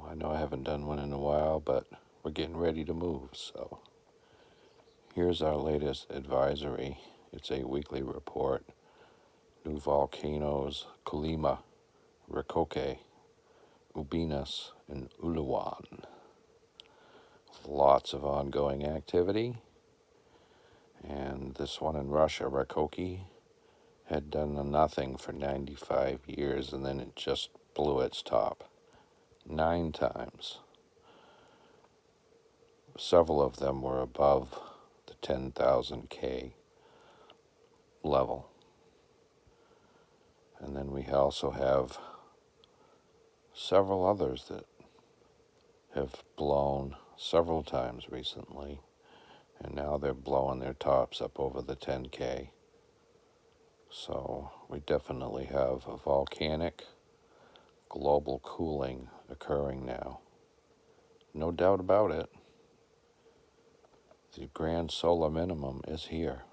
I know I haven't done one in a while, but we're getting ready to move, so here's our latest advisory. It's a weekly report. New volcanoes, Colima, Rikoke, Ubinas, and Uluwan. Lots of ongoing activity. And this one in Russia, Rikoke, had done nothing for 95 years, and then it just blew its top 9 times. Several of them were above the 10,000 K level. And then we also have several others that have blown several times recently, and now they're blowing their tops up over the 10K. So we definitely have a volcanic global cooling occurring now. No doubt about it. The grand solar minimum is here.